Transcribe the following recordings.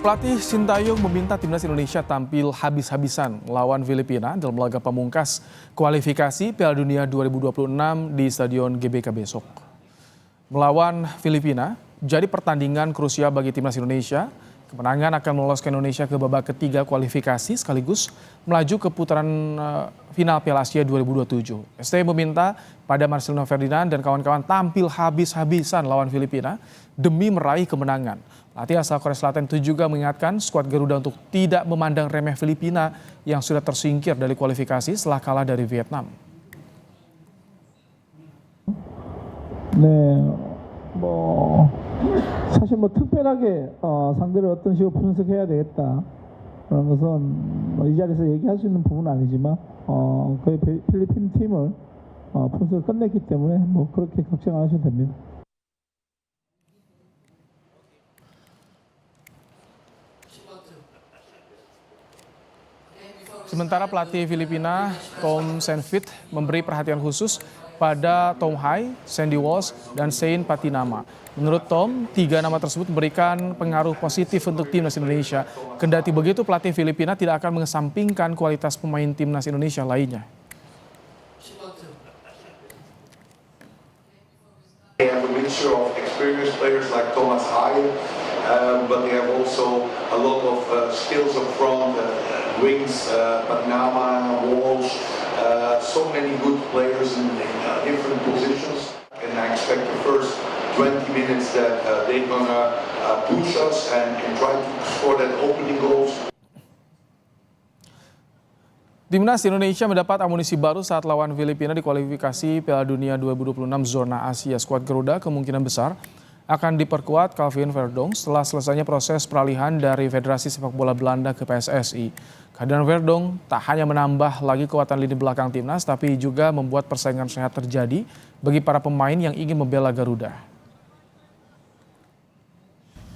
Pelatih Sintayong meminta timnas Indonesia tampil habis-habisan melawan Filipina dalam laga pamungkas kualifikasi Piala Dunia 2026 di Stadion GBK besok. Melawan Filipina jadi pertandingan krusial bagi timnas Indonesia. Kemenangan akan meloloskan Indonesia ke babak ketiga kualifikasi sekaligus melaju ke putaran final Piala Asia 2027. ST meminta pada Marcelino Ferdinand dan kawan-kawan tampil habis-habisan lawan Filipina demi meraih kemenangan. Pelatih asal Korea Selatan itu juga mengingatkan skuad Garuda untuk tidak memandang remeh Filipina yang sudah tersingkir dari kualifikasi setelah kalah dari Vietnam. 사실 특별하게 상대를 어떤 식으로 분석해야 되겠다 그런 것은 이 자리에서 얘기할 수 있는 부분은 아니지만 거의 필리핀 팀을 분석을 끝냈기 때문에 그렇게 걱정 안 하셔도 됩니다. Sementara pelatih Filipina Tom Saintfiet memberi perhatian khusus pada Tom Hai, Sandy Walsh, dan Shane Patinama. Menurut Tom, 3 nama tersebut memberikan pengaruh positif untuk timnas Indonesia. Kendati begitu, pelatih Filipina tidak akan mengesampingkan kualitas pemain timnas Indonesia lainnya. They have a mixture of experienced players like Thomas Haye, but they have also a lot of skills up front, wings, Patinama, Walsh, so many good players in different positions. And I expect the first 20 minutes that they're gonna push us and try to score that opening goals. Timnas Indonesia mendapat amunisi baru saat lawan Filipina di kualifikasi Piala Dunia 2026 zona Asia. Skuad Garuda kemungkinan besar akan diperkuat Calvin Verdong setelah selesainya proses peralihan dari Federasi Sepak Bola Belanda ke PSSI. Kehadiran Verdong tak hanya menambah lagi kekuatan lini belakang timnas, tapi juga membuat persaingan sehat terjadi bagi para pemain yang ingin membela Garuda.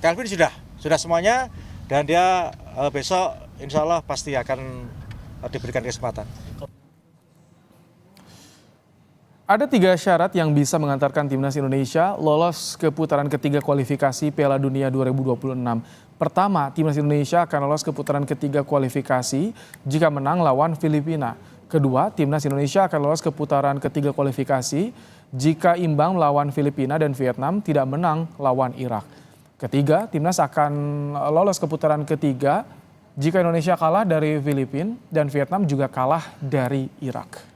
Calvin sudah semuanya, dan dia besok insya Allah pasti akan diberikan kesempatan. Ada 3 syarat yang bisa mengantarkan timnas Indonesia lolos ke putaran ketiga kualifikasi Piala Dunia 2026. Pertama, timnas Indonesia akan lolos ke putaran ketiga kualifikasi jika menang lawan Filipina. Kedua, timnas Indonesia akan lolos ke putaran ketiga kualifikasi jika imbang melawan Filipina dan Vietnam tidak menang lawan Irak. Ketiga, timnas akan lolos ke putaran ketiga jika Indonesia kalah dari Filipina dan Vietnam juga kalah dari Irak.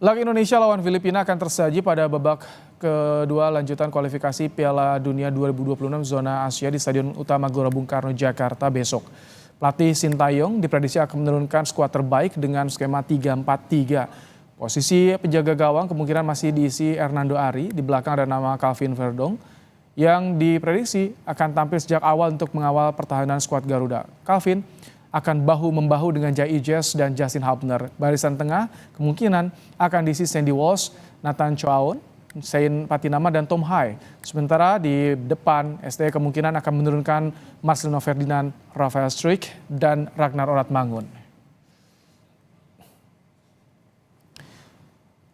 Laga Indonesia lawan Filipina akan tersaji pada babak kedua lanjutan kualifikasi Piala Dunia 2026 zona Asia di Stadion Utama Gelora Bung Karno, Jakarta besok. Pelatih Sintayong diprediksi akan menurunkan skuad terbaik dengan skema 3-4-3. Posisi penjaga gawang kemungkinan masih diisi Hernando Ari, di belakang ada nama Calvin Verdong yang diprediksi akan tampil sejak awal untuk mengawal pertahanan skuad Garuda. Calvin akan bahu-membahu dengan Jai Ijes dan Justin Hubner. Barisan tengah kemungkinan akan diisi Sandy Walsh, Nathan Choaon, Shane Patinama, dan Tom Hai. Sementara di depan, ST kemungkinan akan menurunkan Marcelino Ferdinand, Rafael Struijk, dan Ragnar Oratmangun.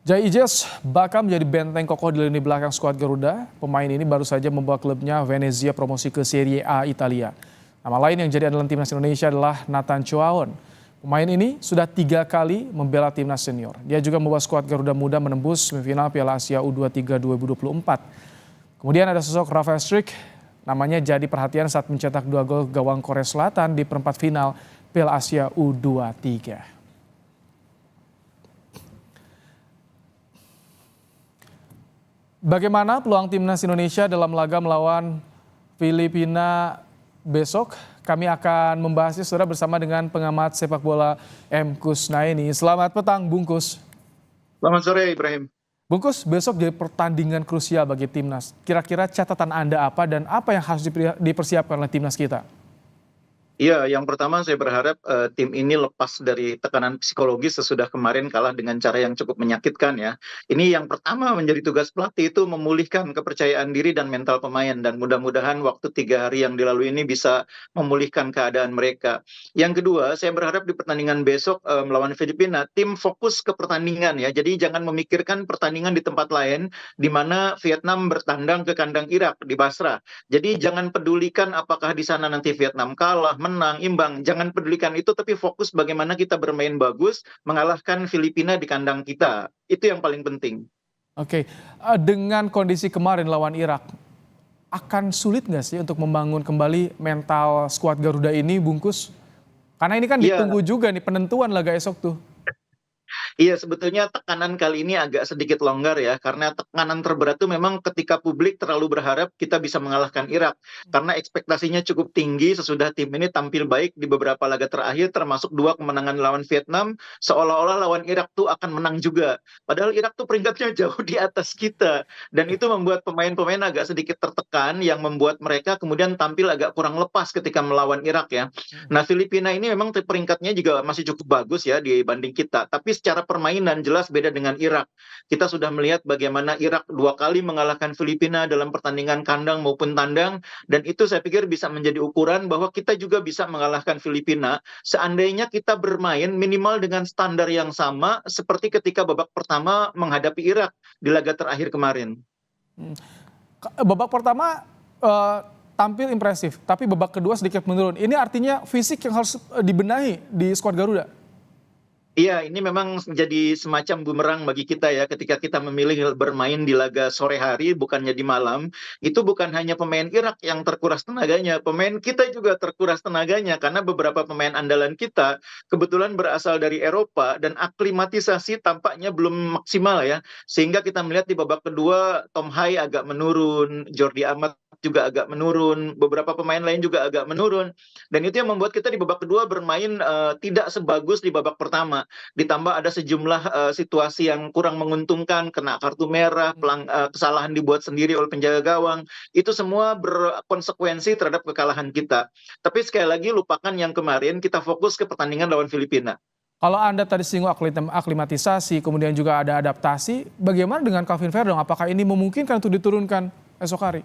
Jai Ijes bakal menjadi benteng kokoh di lini belakang skuad Garuda. Pemain ini baru saja membawa klubnya Venezia promosi ke Serie A Italia. Nama lain yang jadi andalan timnas Indonesia adalah Nathan Choaon. Pemain ini sudah 3 kali membela timnas senior. Dia juga membawa skuad Garuda Muda menembus semifinal Piala Asia U23 2024. Kemudian ada sosok Rafael Struijk, namanya jadi perhatian saat mencetak 2 gol gawang Korea Selatan di perempat final Piala Asia U23. Bagaimana peluang timnas Indonesia dalam laga melawan Filipina besok? Kami akan membahasnya saudara bersama dengan pengamat sepak bola M. Kusnaini. Selamat petang Bungkus. Selamat sore Ibrahim. Bungkus, besok jadi pertandingan krusial bagi timnas. Kira-kira catatan Anda apa dan apa yang harus dipersiapkan oleh timnas kita? Iya, yang pertama saya berharap tim ini lepas dari tekanan psikologis sesudah kemarin kalah dengan cara yang cukup menyakitkan ya. Ini yang pertama menjadi tugas pelatih itu memulihkan kepercayaan diri dan mental pemain dan mudah-mudahan waktu 3 hari yang dilalui ini bisa memulihkan keadaan mereka. Yang kedua, saya berharap di pertandingan besok melawan Filipina, tim fokus ke pertandingan ya. Jadi jangan memikirkan pertandingan di tempat lain di mana Vietnam bertandang ke kandang Irak di Basra. Jadi jangan pedulikan apakah di sana nanti Vietnam kalah, menang, imbang. Jangan pedulikan itu, tapi fokus bagaimana kita bermain bagus, mengalahkan Filipina di kandang kita. Itu yang paling penting. Oke, dengan kondisi kemarin lawan Irak, akan sulit nggak sih untuk membangun kembali mental skuad Garuda ini, Bungkus? Karena ini kan Iya, ditunggu juga nih penentuan laga esok tuh. Iya, sebetulnya tekanan kali ini agak sedikit longgar ya, karena tekanan terberat itu memang ketika publik terlalu berharap kita bisa mengalahkan Irak. Karena ekspektasinya cukup tinggi sesudah tim ini tampil baik di beberapa laga terakhir, termasuk 2 kemenangan lawan Vietnam, seolah-olah lawan Irak tuh akan menang juga. Padahal Irak tuh peringkatnya jauh di atas kita. Dan itu membuat pemain-pemain agak sedikit tertekan, yang membuat mereka kemudian tampil agak kurang lepas ketika melawan Irak ya. Nah, Filipina ini memang peringkatnya juga masih cukup bagus ya dibanding kita. Tapi secara permainan jelas beda dengan Irak. Kita sudah melihat bagaimana Irak 2 kali mengalahkan Filipina dalam pertandingan kandang maupun tandang. Dan itu saya pikir bisa menjadi ukuran bahwa kita juga bisa mengalahkan Filipina. Seandainya kita bermain minimal dengan standar yang sama seperti ketika babak pertama menghadapi Irak di laga terakhir kemarin. Babak pertama tampil impresif, tapi babak kedua sedikit menurun. Ini artinya fisik yang harus dibenahi di skuad Garuda. Iya, ini memang jadi semacam bumerang bagi kita ya, ketika kita memilih bermain di laga sore hari bukannya di malam. Itu bukan hanya pemain Irak yang terkuras tenaganya, pemain kita juga terkuras tenaganya karena beberapa pemain andalan kita kebetulan berasal dari Eropa dan aklimatisasi tampaknya belum maksimal ya. Sehingga kita melihat di babak kedua Tom Hai agak menurun, Jordi Amat juga agak menurun, beberapa pemain lain juga agak menurun. Dan itu yang membuat kita di babak kedua bermain tidak sebagus di babak pertama. Ditambah ada sejumlah situasi yang kurang menguntungkan, kena kartu merah, kesalahan dibuat sendiri oleh penjaga gawang. Itu semua berkonsekuensi terhadap kekalahan kita. Tapi sekali lagi lupakan yang kemarin, kita fokus ke pertandingan lawan Filipina. Kalau Anda tadi singgung aklimatisasi, kemudian juga ada adaptasi, bagaimana dengan Calvin Verdong? Apakah ini memungkinkan untuk diturunkan esok hari?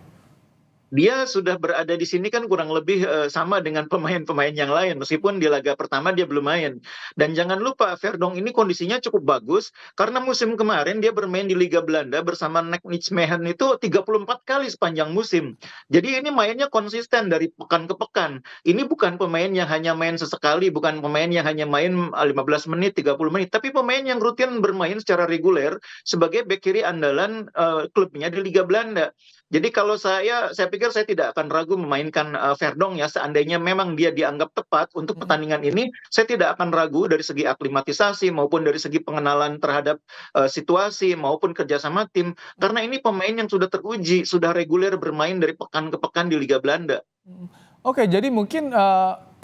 Dia sudah berada di sini kan kurang lebih sama dengan pemain-pemain yang lain, meskipun di laga pertama dia belum main. Dan jangan lupa Verdong ini kondisinya cukup bagus karena musim kemarin dia bermain di Liga Belanda bersama Nek Nijmegen itu 34 kali sepanjang musim. Jadi ini mainnya konsisten dari pekan ke pekan. Ini bukan pemain yang hanya main sesekali, bukan pemain yang hanya main 15 menit, 30 menit, tapi pemain yang rutin bermain secara reguler sebagai bek kiri andalan klubnya di Liga Belanda. Jadi kalau saya pikir saya tidak akan ragu memainkan Verdong ya, seandainya memang dia dianggap tepat untuk pertandingan ini, saya tidak akan ragu dari segi aklimatisasi maupun dari segi pengenalan terhadap situasi maupun kerjasama tim, karena ini pemain yang sudah teruji, sudah reguler bermain dari pekan ke pekan di Liga Belanda. Oke, jadi mungkin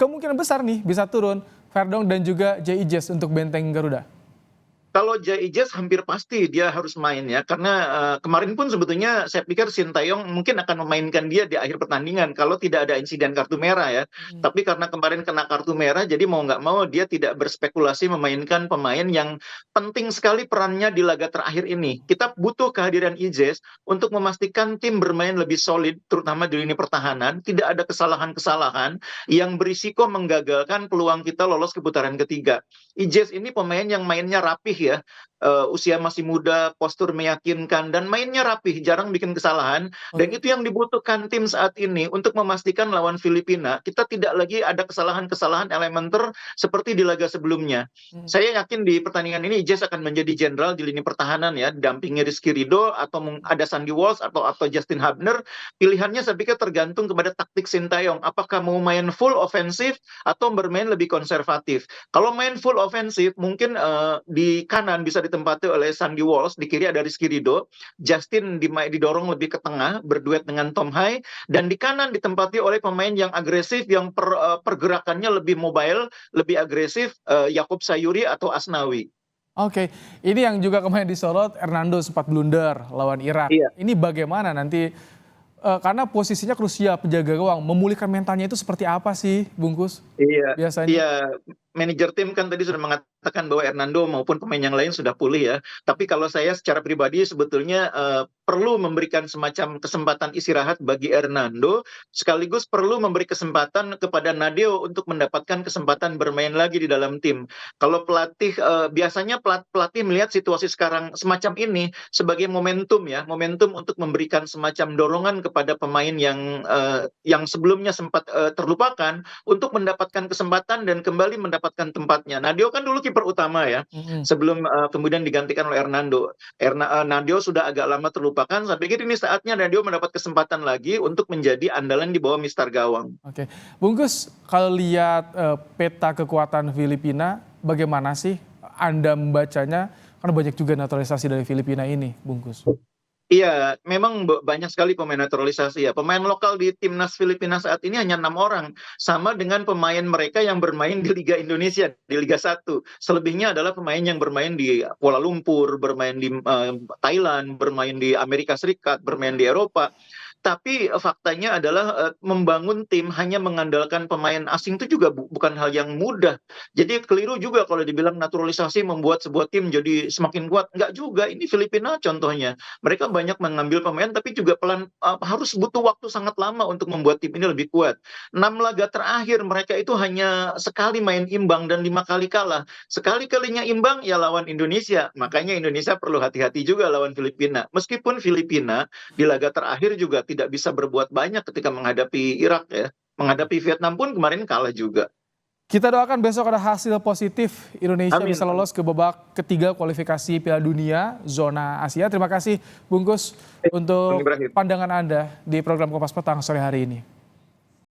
kemungkinan besar nih bisa turun Verdong dan juga J.I. Jess untuk benteng Garuda. Kalau Jais hampir pasti dia harus main ya, karena kemarin pun sebetulnya saya pikir Sintayong mungkin akan memainkan dia di akhir pertandingan kalau tidak ada insiden kartu merah ya. Tapi karena kemarin kena kartu merah, jadi mau nggak mau dia tidak berspekulasi memainkan pemain yang penting sekali perannya di laga terakhir ini. Kita butuh kehadiran Ijes untuk memastikan tim bermain lebih solid, terutama di lini pertahanan, tidak ada kesalahan-kesalahan yang berisiko menggagalkan peluang kita lolos ke putaran ketiga. Ijes ini pemain yang mainnya rapih ya, usia masih muda, postur meyakinkan, dan mainnya rapih, jarang bikin kesalahan. Dan itu yang dibutuhkan tim saat ini untuk memastikan lawan Filipina, kita tidak lagi ada kesalahan-kesalahan elementer seperti di laga sebelumnya. Saya yakin di pertandingan ini Jess akan menjadi jenderal di lini pertahanan ya, dampingi Rizky Ridho, atau ada Sandy Walsh, atau Justin Hubner. Pilihannya saya pikir tergantung kepada taktik Sintayong, apakah mau main full ofensif atau bermain lebih konservatif. Kalau main full ofensif, mungkin di kanan bisa ditempati oleh Sandy Walsh, di kiri ada Rizky Ridho, Justin didorong lebih ke tengah berduet dengan Tom Hai, dan di kanan ditempati oleh pemain yang agresif, yang pergerakannya lebih mobile, lebih agresif, Yakub Sayuri atau Asnawi. Oke, ini yang juga kemarin disorot, Hernando sempat blunder lawan Irak. Iya. Ini bagaimana nanti karena posisinya krusial penjaga gawang, memulihkan mentalnya itu seperti apa sih, Bungkus? Iya, Biasanya. iya. Manajer tim kan tadi sudah mengatakan bahwa Hernando maupun pemain yang lain sudah pulih ya. Tapi kalau saya secara pribadi sebetulnya perlu memberikan semacam kesempatan istirahat bagi Hernando, sekaligus perlu memberi kesempatan kepada Nadeo untuk mendapatkan kesempatan bermain lagi di dalam tim. Kalau pelatih biasanya pelatih melihat situasi sekarang semacam ini sebagai momentum ya, momentum untuk memberikan semacam dorongan kepada pemain yang sebelumnya sempat terlupakan untuk mendapatkan kesempatan dan kembali mendapatkan tempatnya. Nadeo kan dulu kiper utama ya, sebelum kemudian digantikan oleh Hernando. Nadeo sudah agak lama terlupakan, saya pikir ini saatnya Nadeo mendapat kesempatan lagi untuk menjadi andalan di bawah Mister Gawang. Oke, Bungkus, kalau lihat peta kekuatan Filipina, bagaimana sih Anda membacanya? Karena banyak juga naturalisasi dari Filipina ini, Bungkus. Iya, memang banyak sekali pemain naturalisasi ya. Pemain lokal di timnas Filipina saat ini hanya 6 orang, sama dengan pemain mereka yang bermain di Liga Indonesia di Liga 1. Selebihnya adalah pemain yang bermain di Kuala Lumpur, bermain di Thailand, bermain di Amerika Serikat, bermain di Eropa. Tapi faktanya adalah membangun tim hanya mengandalkan pemain asing itu juga bukan hal yang mudah. Jadi keliru juga kalau dibilang naturalisasi membuat sebuah tim jadi semakin kuat. Enggak juga, ini Filipina contohnya. Mereka banyak mengambil pemain tapi juga harus butuh waktu sangat lama untuk membuat tim ini lebih kuat. 6 laga terakhir mereka itu hanya sekali main imbang dan 5 kali kalah. Sekali-kalinya imbang ya lawan Indonesia. Makanya Indonesia perlu hati-hati juga lawan Filipina. Meskipun Filipina di laga terakhir juga tidak bisa berbuat banyak ketika menghadapi Irak ya. Menghadapi Vietnam pun kemarin kalah juga. Kita doakan besok ada hasil positif, Indonesia Amin. bisa lolos ke babak ketiga kualifikasi Piala Dunia zona Asia. Terima kasih Bungkus untuk Bung Ibrahim. pandangan Anda di program Kompas Petang sore hari ini.